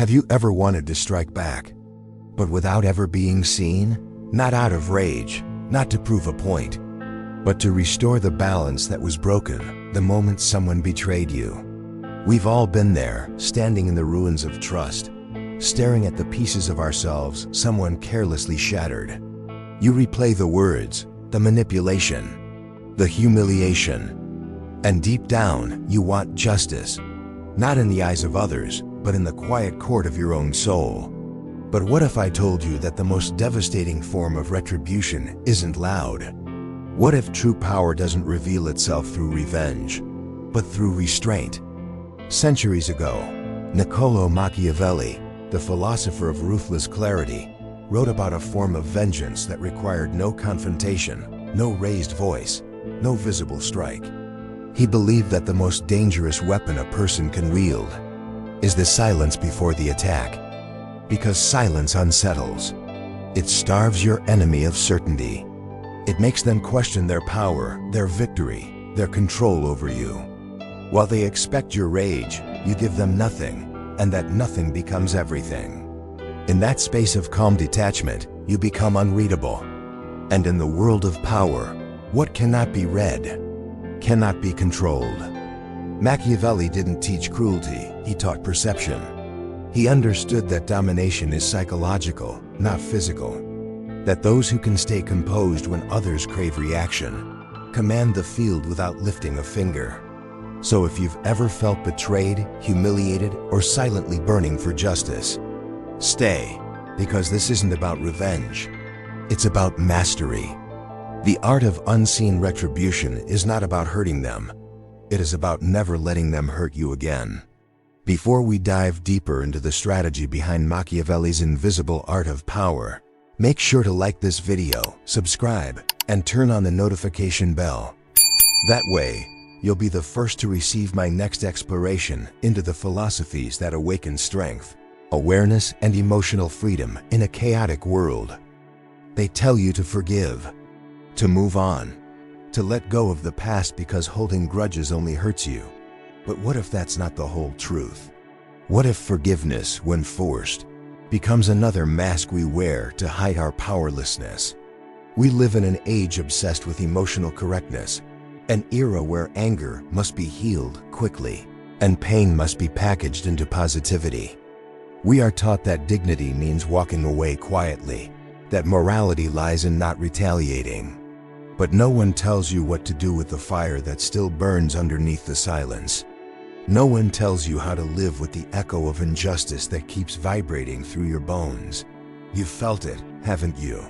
Have you ever wanted to strike back, but without ever being seen? Not out of rage, not to prove a point, but to restore the balance that was broken the moment someone betrayed you. We've all been there, standing in the ruins of trust, staring at the pieces of ourselves someone carelessly shattered. You replay the words, the manipulation, the humiliation, and deep down you want justice, not in the eyes of others, but in the quiet court of your own soul. But what if I told you that the most devastating form of retribution isn't loud? What if true power doesn't reveal itself through revenge, but through restraint? Centuries ago, Niccolò Machiavelli, the philosopher of ruthless clarity, wrote about a form of vengeance that required no confrontation, no raised voice, no visible strike. He believed that the most dangerous weapon a person can wield is the silence before the attack, because silence unsettles. It starves your enemy of certainty. It makes them question their power, their victory, their control over you. While they expect your rage, you give them nothing, and that nothing becomes everything. In that space of calm detachment, you become unreadable. And in the world of power, what cannot be read cannot be controlled. Machiavelli didn't teach cruelty, he taught perception. He understood that domination is psychological, not physical. That those who can stay composed when others crave reaction command the field without lifting a finger. So if you've ever felt betrayed, humiliated, or silently burning for justice, stay, because this isn't about revenge. It's about mastery. The art of unseen retribution is not about hurting them. It is about never letting them hurt you again. Before we dive deeper into the strategy behind Machiavelli's invisible art of power, make sure to like this video, subscribe, and turn on the notification bell. That way, you'll be the first to receive my next exploration into the philosophies that awaken strength, awareness, and emotional freedom in a chaotic world. They tell you to forgive, to move on, to let go of the past because holding grudges only hurts you. But what if that's not the whole truth? What if forgiveness, when forced, becomes another mask we wear to hide our powerlessness? We live in an age obsessed with emotional correctness, an era where anger must be healed quickly, and pain must be packaged into positivity. We are taught that dignity means walking away quietly, that morality lies in not retaliating. But no one tells you what to do with the fire that still burns underneath the silence. No one tells you how to live with the echo of injustice that keeps vibrating through your bones. You've felt it, haven't you?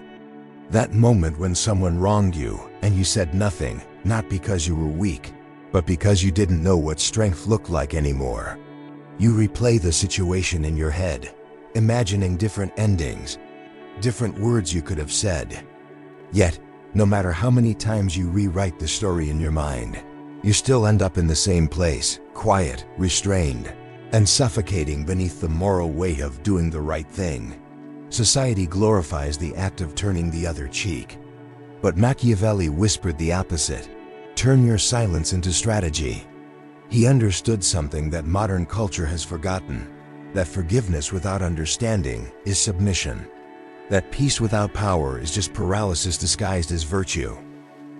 That moment when someone wronged you and you said nothing, not because you were weak, but because you didn't know what strength looked like anymore. You replay the situation in your head, imagining different endings, different words you could have said. Yet, no matter how many times you rewrite the story in your mind, you still end up in the same place, quiet, restrained, and suffocating beneath the moral weight of doing the right thing. Society glorifies the act of turning the other cheek. But Machiavelli whispered the opposite: turn your silence into strategy. He understood something that modern culture has forgotten, that forgiveness without understanding is submission, that peace without power is just paralysis disguised as virtue.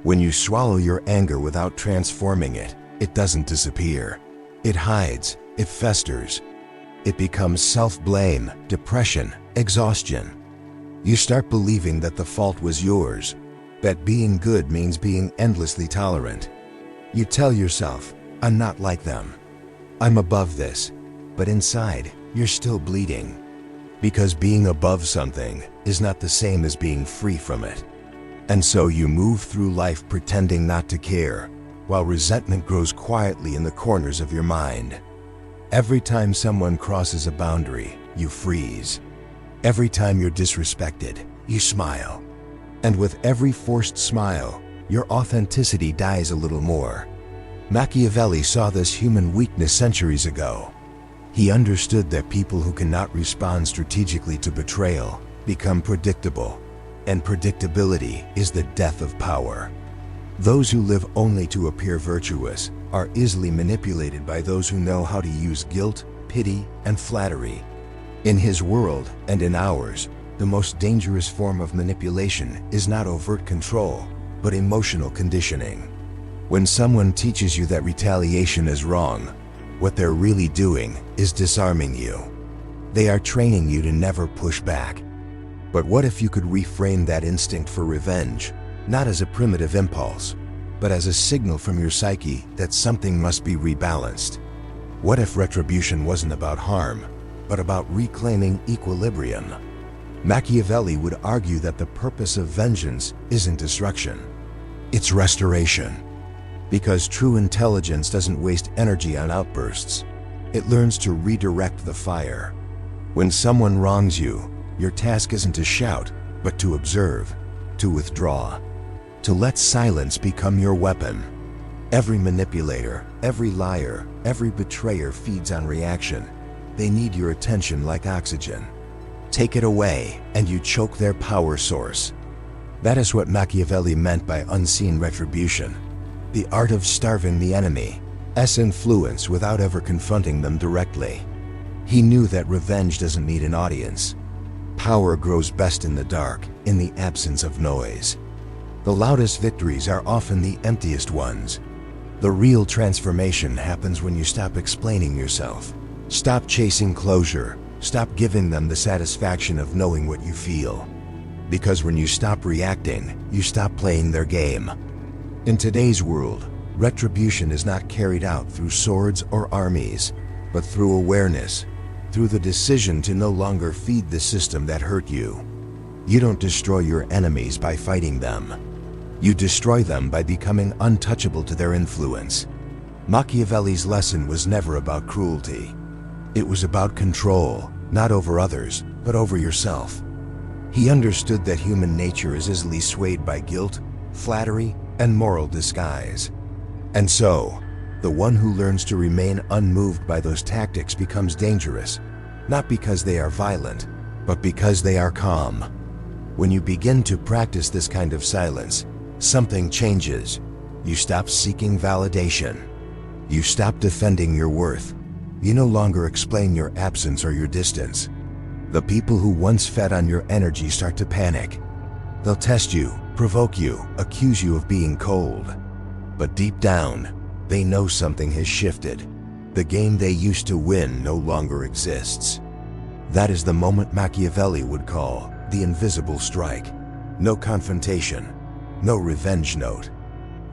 When you swallow your anger without transforming it, it doesn't disappear. It hides, it festers. It becomes self-blame, depression, exhaustion. You start believing that the fault was yours, that being good means being endlessly tolerant. You tell yourself, I'm not like them. I'm above this. But inside, you're still bleeding. Because being above something is not the same as being free from it. And so you move through life pretending not to care, while resentment grows quietly in the corners of your mind. Every time someone crosses a boundary, you freeze. Every time you're disrespected, you smile. And with every forced smile, your authenticity dies a little more. Machiavelli saw this human weakness centuries ago. He understood that people who cannot respond strategically to betrayal become predictable, and predictability is the death of power. Those who live only to appear virtuous are easily manipulated by those who know how to use guilt, pity, and flattery. In his world, and in ours, the most dangerous form of manipulation is not overt control, but emotional conditioning. When someone teaches you that retaliation is wrong, what they're really doing is disarming you. They are training you to never push back. But what if you could reframe that instinct for revenge, not as a primitive impulse, but as a signal from your psyche that something must be rebalanced? What if retribution wasn't about harm, but about reclaiming equilibrium? Machiavelli would argue that the purpose of vengeance isn't destruction, it's restoration. Because true intelligence doesn't waste energy on outbursts, it learns to redirect the fire. When someone wrongs you, your task isn't to shout, but to observe, to withdraw, to let silence become your weapon. Every manipulator, every liar, every betrayer feeds on reaction. They need your attention like oxygen. Take it away, and you choke their power source. That is what Machiavelli meant by unseen retribution, the art of starving the enemy's influence without ever confronting them directly. He knew that revenge doesn't need an audience. Power grows best in the dark, in the absence of noise. The loudest victories are often the emptiest ones. The real transformation happens when you stop explaining yourself. Stop chasing closure. Stop giving them the satisfaction of knowing what you feel. Because when you stop reacting, you stop playing their game. In today's world, retribution is not carried out through swords or armies, but through awareness, through the decision to no longer feed the system that hurt you. You don't destroy your enemies by fighting them. You destroy them by becoming untouchable to their influence. Machiavelli's lesson was never about cruelty. It was about control, not over others, but over yourself. He understood that human nature is easily swayed by guilt, flattery, and moral disguise. And so, the one who learns to remain unmoved by those tactics becomes dangerous, not because they are violent, but because they are calm. When you begin to practice this kind of silence, something changes. You stop seeking validation. You stop defending your worth. You no longer explain your absence or your distance. The people who once fed on your energy start to panic. They'll test you, provoke you, accuse you of being cold. But deep down, they know something has shifted. The game they used to win no longer exists. That is the moment Machiavelli would call the invisible strike. No confrontation, no revenge note,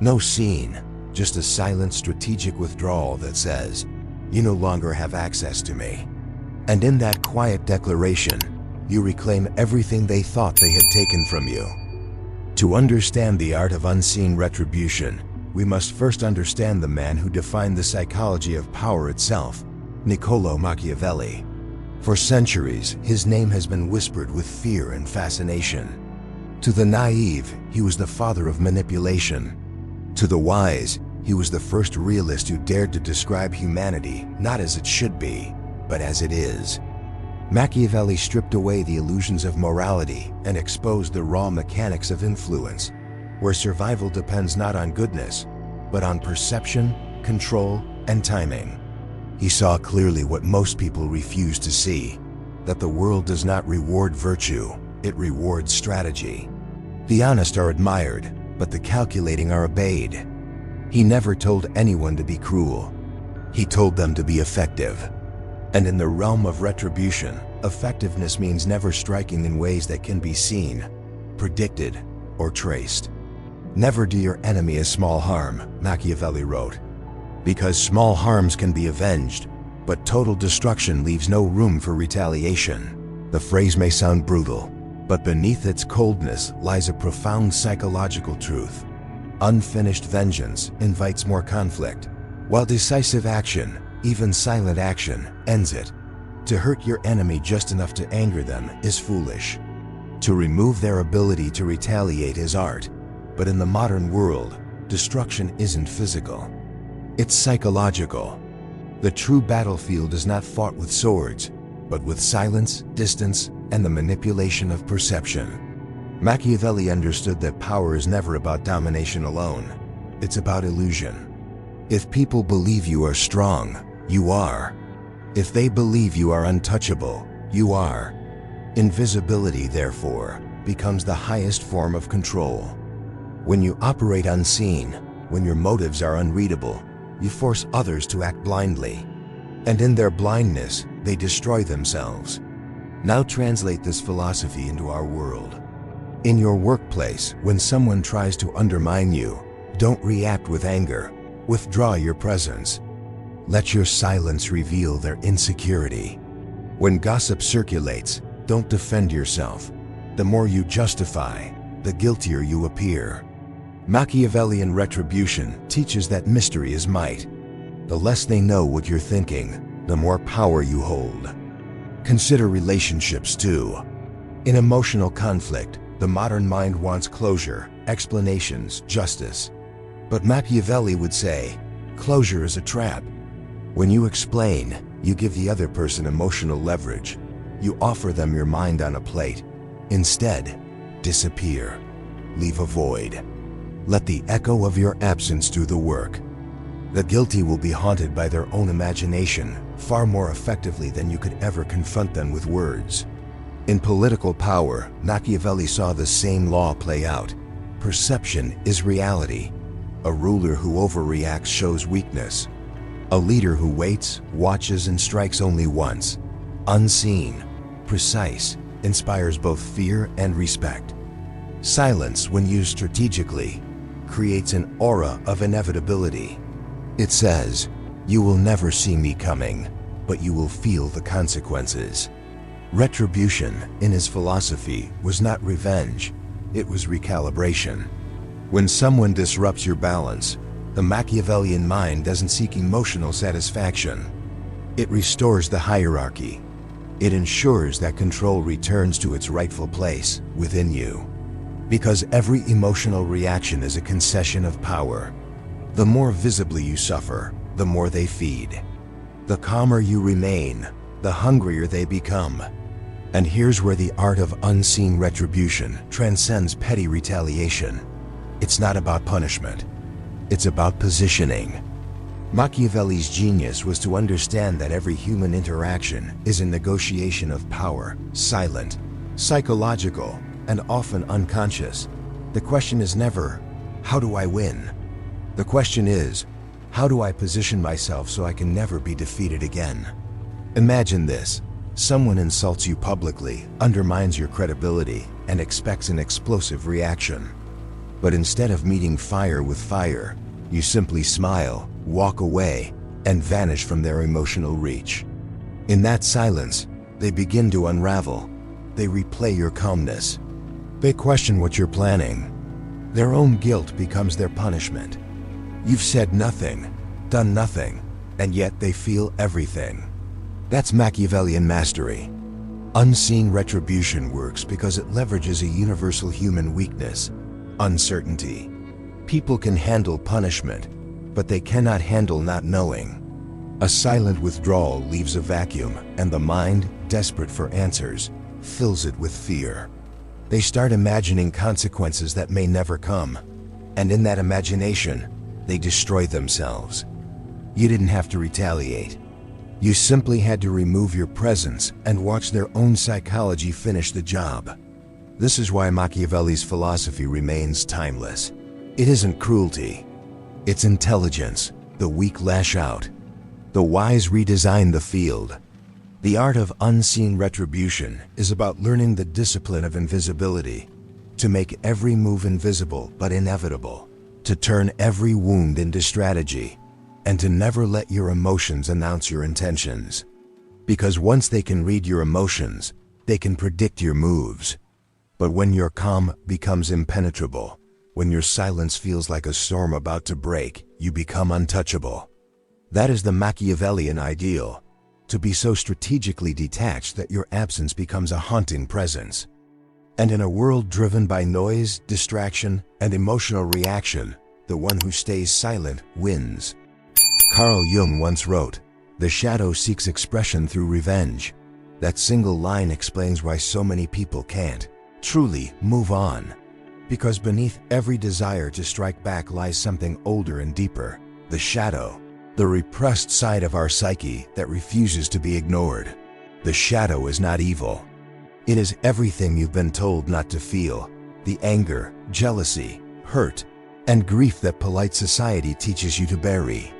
no scene, just a silent strategic withdrawal that says, "You no longer have access to me." And in that quiet declaration, you reclaim everything they thought they had taken from you. To understand the art of unseen retribution, we must first understand the man who defined the psychology of power itself, Niccolò Machiavelli. For centuries, his name has been whispered with fear and fascination. To the naive, he was the father of manipulation. To the wise, he was the first realist who dared to describe humanity not as it should be, but as it is. Machiavelli stripped away the illusions of morality and exposed the raw mechanics of influence, where survival depends not on goodness, but on perception, control, and timing. He saw clearly what most people refuse to see, that the world does not reward virtue, it rewards strategy. The honest are admired, but the calculating are obeyed. He never told anyone to be cruel. He told them to be effective. And in the realm of retribution, effectiveness means never striking in ways that can be seen, predicted, or traced. Never do your enemy a small harm, Machiavelli wrote, because small harms can be avenged, but total destruction leaves no room for retaliation. The phrase may sound brutal, but beneath its coldness lies a profound psychological truth. Unfinished vengeance invites more conflict, while decisive action, even silent action, ends it. To hurt your enemy just enough to anger them is foolish. To remove their ability to retaliate is art. But in the modern world, destruction isn't physical. It's psychological. The true battlefield is not fought with swords, but with silence, distance, and the manipulation of perception. Machiavelli understood that power is never about domination alone. It's about illusion. If people believe you are strong, you are. If they believe you are untouchable, you are. Invisibility, therefore, becomes the highest form of control. When you operate unseen, when your motives are unreadable, you force others to act blindly. And in their blindness, they destroy themselves. Now translate this philosophy into our world. In your workplace, when someone tries to undermine you, don't react with anger. Withdraw your presence. Let your silence reveal their insecurity. When gossip circulates, don't defend yourself. The more you justify, the guiltier you appear. Machiavellian retribution teaches that mystery is might. The less they know what you're thinking, the more power you hold. Consider relationships too. In emotional conflict, the modern mind wants closure, explanations, justice. But Machiavelli would say, closure is a trap. When you explain, you give the other person emotional leverage. You offer them your mind on a plate. Instead, disappear. Leave a void. Let the echo of your absence do the work. The guilty will be haunted by their own imagination far more effectively than you could ever confront them with words. In political power, Machiavelli saw the same law play out. Perception is reality. A ruler who overreacts shows weakness. A leader who waits, watches, and strikes only once, unseen, precise, inspires both fear and respect. Silence, when used strategically, creates an aura of inevitability. It says, "You will never see me coming, but you will feel the consequences." Retribution, in his philosophy, was not revenge, it was recalibration. When someone disrupts your balance, the Machiavellian mind doesn't seek emotional satisfaction. It restores the hierarchy. It ensures that control returns to its rightful place within you. Because every emotional reaction is a concession of power. The more visibly you suffer, the more they feed. The calmer you remain, the hungrier they become. And here's where the art of unseen retribution transcends petty retaliation. It's not about punishment. It's about positioning. Machiavelli's genius was to understand that every human interaction is a negotiation of power, silent, psychological, and often unconscious. The question is never, how do I win? The question is, how do I position myself so I can never be defeated again? Imagine this. Someone insults you publicly, undermines your credibility, and expects an explosive reaction. But instead of meeting fire with fire, you simply smile, walk away, and vanish from their emotional reach. In that silence, they begin to unravel. They replay your calmness. They question what you're planning. Their own guilt becomes their punishment. You've said nothing, done nothing, and yet they feel everything. That's Machiavellian mastery. Unseen retribution works because it leverages a universal human weakness: uncertainty. People can handle punishment, but they cannot handle not knowing. A silent withdrawal leaves a vacuum, and the mind, desperate for answers, fills it with fear. They start imagining consequences that may never come, and in that imagination, they destroy themselves. You didn't have to retaliate. You simply had to remove your presence and watch their own psychology finish the job. This is why Machiavelli's philosophy remains timeless. It isn't cruelty. It's intelligence. The weak lash out. The wise redesign the field. The art of unseen retribution is about learning the discipline of invisibility, to make every move invisible but inevitable, to turn every wound into strategy, and to never let your emotions announce your intentions. Because once they can read your emotions, they can predict your moves. But when your calm becomes impenetrable, when your silence feels like a storm about to break, you become untouchable. That is the Machiavellian ideal, to be so strategically detached that your absence becomes a haunting presence. And in a world driven by noise, distraction, and emotional reaction, the one who stays silent wins. Carl Jung once wrote, "The shadow seeks expression through revenge." That single line explains why so many people can't truly move on. Because beneath every desire to strike back lies something older and deeper: the shadow, the repressed side of our psyche that refuses to be ignored. The shadow is not evil. It is everything you've been told not to feel, the anger, jealousy, hurt, and grief that polite society teaches you to bury.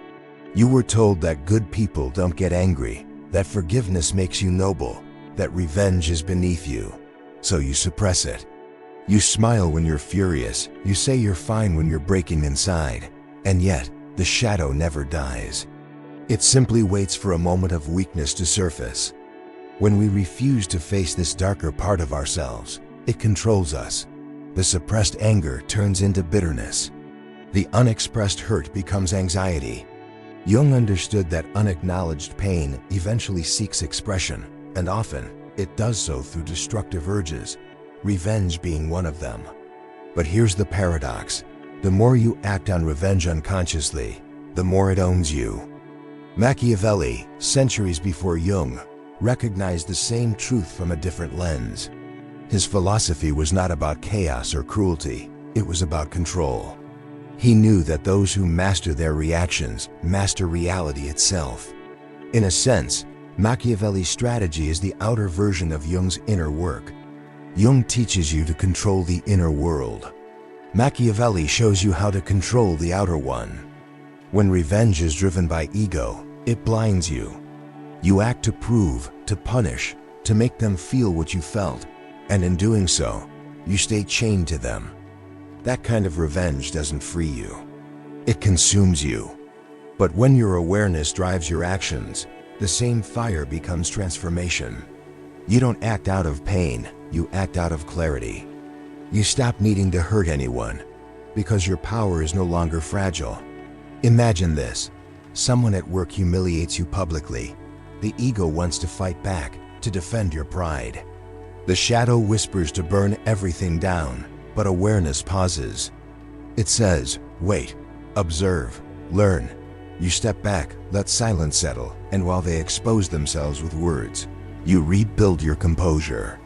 You were told that good people don't get angry, that forgiveness makes you noble, that revenge is beneath you, so you suppress it. You smile when you're furious, you say you're fine when you're breaking inside, and yet, the shadow never dies. It simply waits for a moment of weakness to surface. When we refuse to face this darker part of ourselves, it controls us. The suppressed anger turns into bitterness. The unexpressed hurt becomes anxiety. Jung understood that unacknowledged pain eventually seeks expression, and often, it does so through destructive urges, revenge being one of them. But here's the paradox. The more you act on revenge unconsciously, the more it owns you. Machiavelli, centuries before Jung, recognized the same truth from a different lens. His philosophy was not about chaos or cruelty, it was about control. He knew that those who master their reactions master reality itself. In a sense, Machiavelli's strategy is the outer version of Jung's inner work. Jung teaches you to control the inner world. Machiavelli shows you how to control the outer one. When revenge is driven by ego, it blinds you. You act to prove, to punish, to make them feel what you felt, and in doing so, you stay chained to them. That kind of revenge doesn't free you. It consumes you. But when your awareness drives your actions, the same fire becomes transformation. You don't act out of pain, you act out of clarity. You stop needing to hurt anyone, because your power is no longer fragile. Imagine this. Someone at work humiliates you publicly. The ego wants to fight back, to defend your pride. The shadow whispers to burn everything down, but awareness pauses. It says, wait, observe, learn. You step back, let silence settle, and while they expose themselves with words, you rebuild your composure.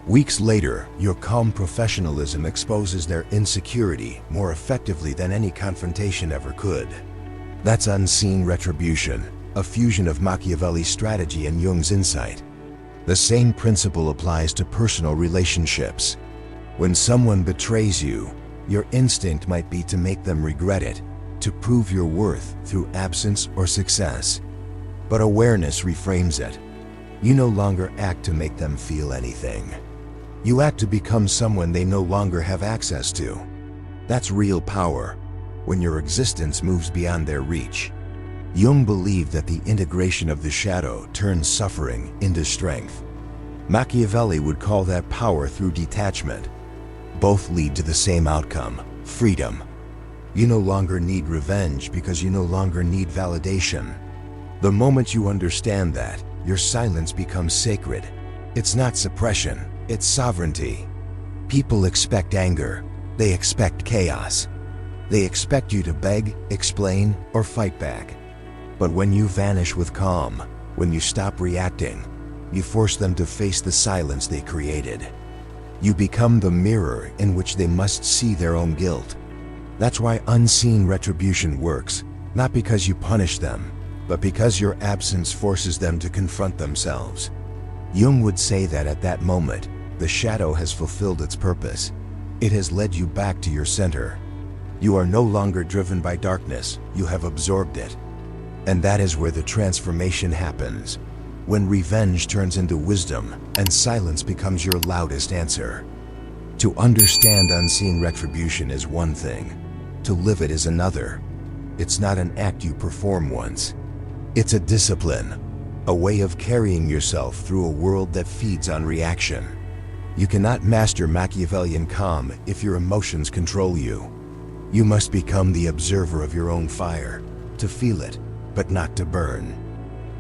Weeks later, your calm professionalism exposes their insecurity more effectively than any confrontation ever could. That's unseen retribution, a fusion of Machiavelli's strategy and Jung's insight. The same principle applies to personal relationships. When someone betrays you, your instinct might be to make them regret it, to prove your worth through absence or success. But awareness reframes it. You no longer act to make them feel anything. You act to become someone they no longer have access to. That's real power, when your existence moves beyond their reach. Jung believed that the integration of the shadow turns suffering into strength. Machiavelli would call that power through detachment. Both lead to the same outcome, freedom. You no longer need revenge because you no longer need validation. The moment you understand that, your silence becomes sacred. It's not suppression, it's sovereignty. People expect anger. They expect chaos. They expect you to beg, explain, or fight back. But when you vanish with calm, when you stop reacting, you force them to face the silence they created. You become the mirror in which they must see their own guilt. That's why unseen retribution works, not because you punish them, but because your absence forces them to confront themselves. Jung would say that at that moment, the shadow has fulfilled its purpose. It has led you back to your center. You are no longer driven by darkness, you have absorbed it. And that is where the transformation happens, when revenge turns into wisdom and silence becomes your loudest answer. To understand unseen retribution is one thing, to live it is another. It's not an act you perform once. It's a discipline, a way of carrying yourself through a world that feeds on reaction. You cannot master Machiavellian calm if your emotions control you. You must become the observer of your own fire, to feel it, but not to burn.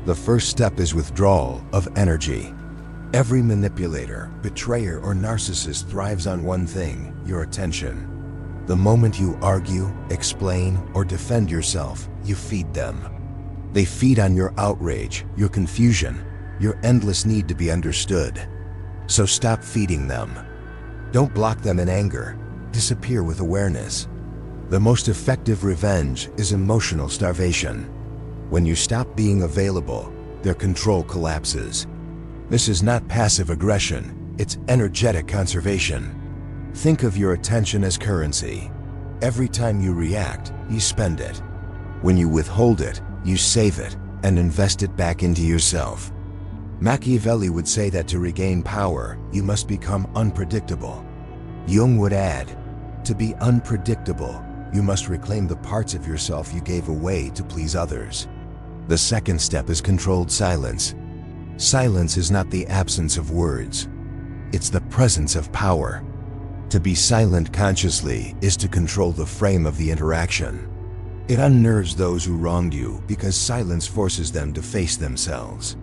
The first step is withdrawal of energy. Every manipulator, betrayer, or narcissist thrives on one thing, your attention. The moment you argue, explain, or defend yourself, you feed them. They feed on your outrage, your confusion, your endless need to be understood. So stop feeding them. Don't block them in anger. Disappear with awareness. The most effective revenge is emotional starvation. When you stop being available, their control collapses. This is not passive aggression, it's energetic conservation. Think of your attention as currency. Every time you react, you spend it. When you withhold it, you save it and invest it back into yourself. Machiavelli would say that to regain power, you must become unpredictable. Jung would add, to be unpredictable, you must reclaim the parts of yourself you gave away to please others. The second step is controlled silence. Silence is not the absence of words. It's the presence of power. To be silent consciously is to control the frame of the interaction. It unnerves those who wronged you because silence forces them to face themselves.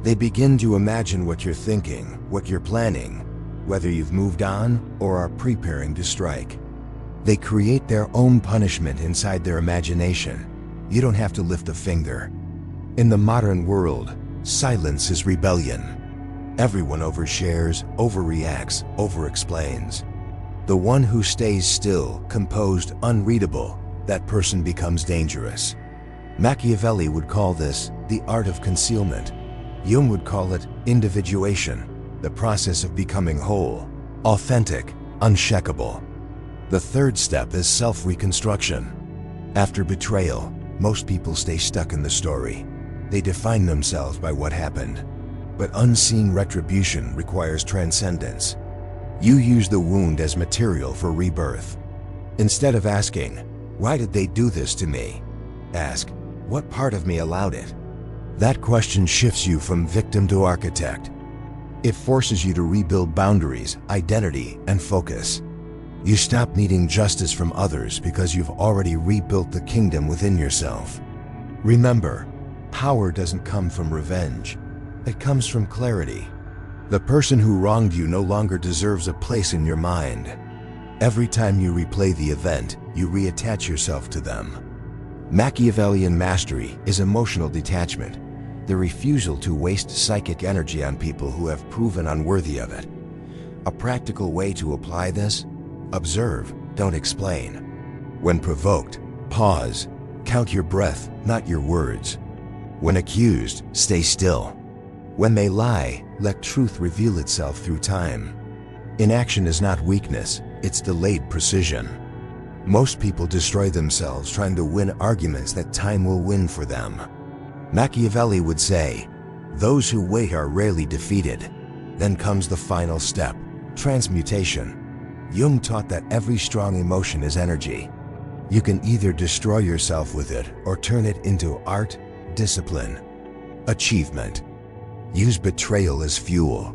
They begin to imagine what you're thinking, what you're planning, whether you've moved on or are preparing to strike. They create their own punishment inside their imagination. You don't have to lift a finger. In the modern world, silence is rebellion. Everyone overshares, overreacts, overexplains. The one who stays still, composed, unreadable, that person becomes dangerous. Machiavelli would call this the art of concealment. Jung would call it individuation, the process of becoming whole, authentic, unshakable. The third step is self-reconstruction. After betrayal, most people stay stuck in the story. They define themselves by what happened. But unseen retribution requires transcendence. You use the wound as material for rebirth. Instead of asking, "Why did they do this to me?" ask, "What part of me allowed it?" That question shifts you from victim to architect. It forces you to rebuild boundaries, identity, and focus. You stop needing justice from others because you've already rebuilt the kingdom within yourself. Remember, power doesn't come from revenge. It comes from clarity. The person who wronged you no longer deserves a place in your mind. Every time you replay the event, you reattach yourself to them. Machiavellian mastery is emotional detachment, the refusal to waste psychic energy on people who have proven unworthy of it. A practical way to apply this: observe, don't explain. When provoked, pause. Count your breath, not your words. When accused, stay still. When they lie, let truth reveal itself through time. Inaction is not weakness, it's delayed precision. Most people destroy themselves trying to win arguments that time will win for them. Machiavelli would say, "Those who wait are rarely defeated." Then comes the final step, transmutation. Jung taught that every strong emotion is energy. You can either destroy yourself with it or turn it into art, discipline, achievement. Use betrayal as fuel.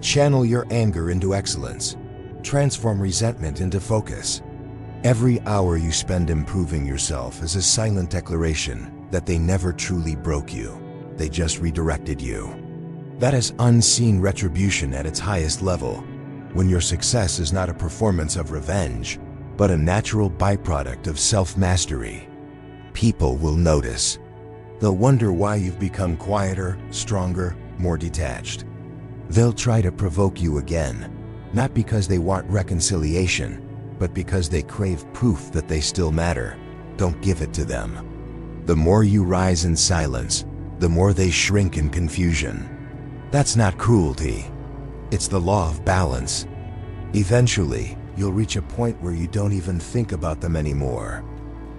Channel your anger into excellence. Transform resentment into focus. Every hour you spend improving yourself is a silent declaration that they never truly broke you. They just redirected you. That is unseen retribution at its highest level, when your success is not a performance of revenge, but a natural byproduct of self-mastery. People will notice. They'll wonder why you've become quieter, stronger, more detached. They'll try to provoke you again, not because they want reconciliation, but because they crave proof that they still matter. Don't give it to them. The more you rise in silence, the more they shrink in confusion. That's not cruelty. It's the law of balance. Eventually, you'll reach a point where you don't even think about them anymore.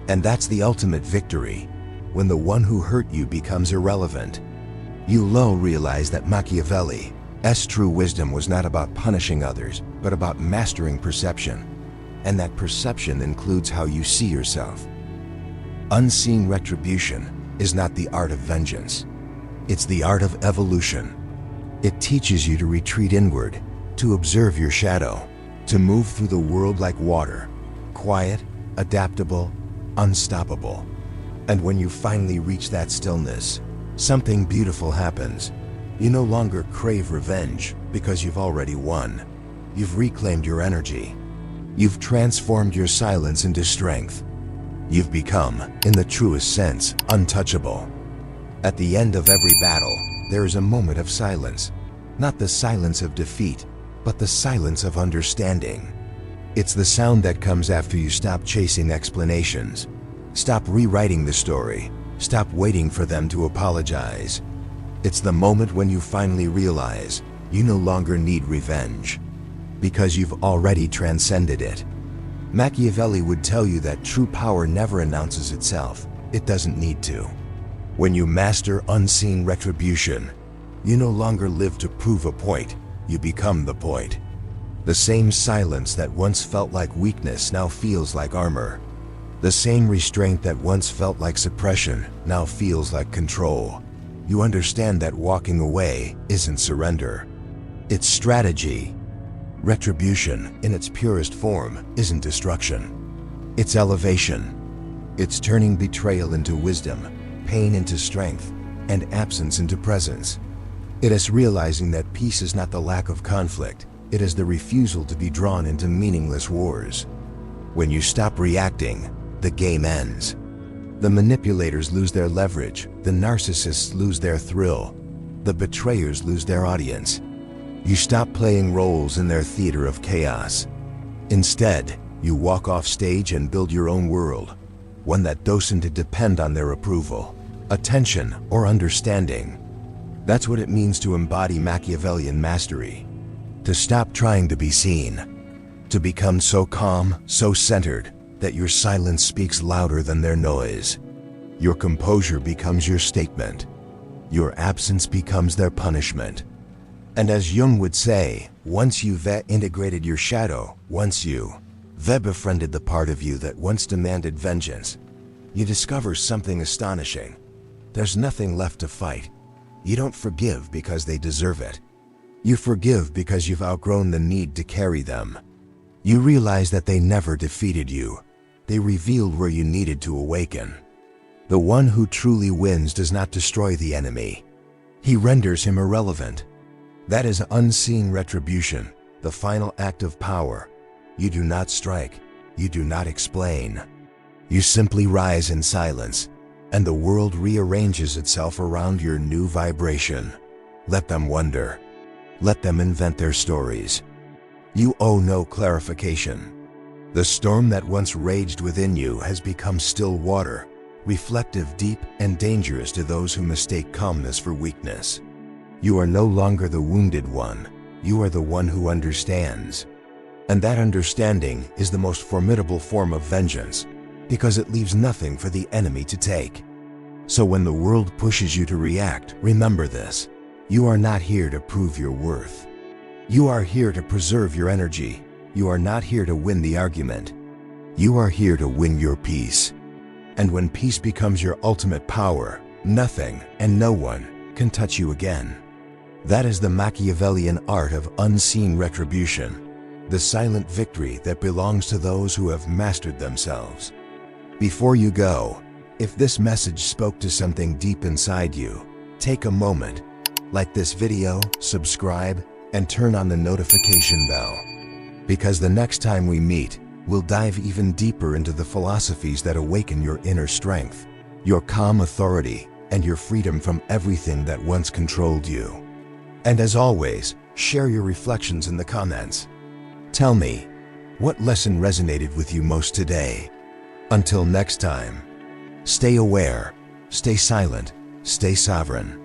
And that's the ultimate victory, when the one who hurt you becomes irrelevant. You'll realize that Machiavelli's true wisdom was not about punishing others, but about mastering perception. And that perception includes how you see yourself. Unseen retribution is not the art of vengeance. It's the art of evolution. It teaches you to retreat inward, to observe your shadow, to move through the world like water, quiet, adaptable, unstoppable. And when you finally reach that stillness, something beautiful happens. You no longer crave revenge because you've already won. You've reclaimed your energy. You've transformed your silence into strength. You've become, in the truest sense, untouchable. At the end of every battle, there is a moment of silence. Not the silence of defeat, but the silence of understanding. It's the sound that comes after you stop chasing explanations. Stop rewriting the story. Stop waiting for them to apologize. It's the moment when you finally realize you no longer need revenge, because you've already transcended it. Machiavelli would tell you that true power never announces itself. It doesn't need to. When you master unseen retribution, you no longer live to prove a point, you become the point. The same silence that once felt like weakness now feels like armor. The same restraint that once felt like suppression now feels like control. You understand that walking away isn't surrender. It's strategy. Retribution, in its purest form, isn't destruction. It's elevation. It's turning betrayal into wisdom, pain into strength, and absence into presence. It is realizing that peace is not the lack of conflict, it is the refusal to be drawn into meaningless wars. When you stop reacting, the game ends. The manipulators lose their leverage, the narcissists lose their thrill, the betrayers lose their audience. You stop playing roles in their theater of chaos. Instead, you walk off stage and build your own world, one that doesn't depend on their approval, attention, or understanding. That's what it means to embody Machiavellian mastery. To stop trying to be seen. To become so calm, so centered, that your silence speaks louder than their noise. Your composure becomes your statement. Your absence becomes their punishment. And as Jung would say, once you've integrated your shadow, once you've befriended the part of you that once demanded vengeance, you discover something astonishing. There's nothing left to fight. You don't forgive because they deserve it. You forgive because you've outgrown the need to carry them. You realize that they never defeated you. They revealed where you needed to awaken. The one who truly wins does not destroy the enemy. He renders him irrelevant. That is unseen retribution, the final act of power. You do not strike. You do not explain. You simply rise in silence, and the world rearranges itself around your new vibration. Let them wonder. Let them invent their stories. You owe no clarification. The storm that once raged within you has become still water, reflective, deep, and dangerous to those who mistake calmness for weakness. You are no longer the wounded one. You are the one who understands. And that understanding is the most formidable form of vengeance, because it leaves nothing for the enemy to take. So when the world pushes you to react, remember this. You are not here to prove your worth. You are here to preserve your energy. You are not here to win the argument. You are here to win your peace. And when peace becomes your ultimate power, nothing and no one can touch you again. That is the Machiavellian art of unseen retribution, the silent victory that belongs to those who have mastered themselves. Before you go, if this message spoke to something deep inside you, take a moment, like this video, subscribe, and turn on the notification bell. Because the next time we meet, we'll dive even deeper into the philosophies that awaken your inner strength, your calm authority, and your freedom from everything that once controlled you. And as always, share your reflections in the comments. Tell me, what lesson resonated with you most today? Until next time, stay aware, stay silent, stay sovereign.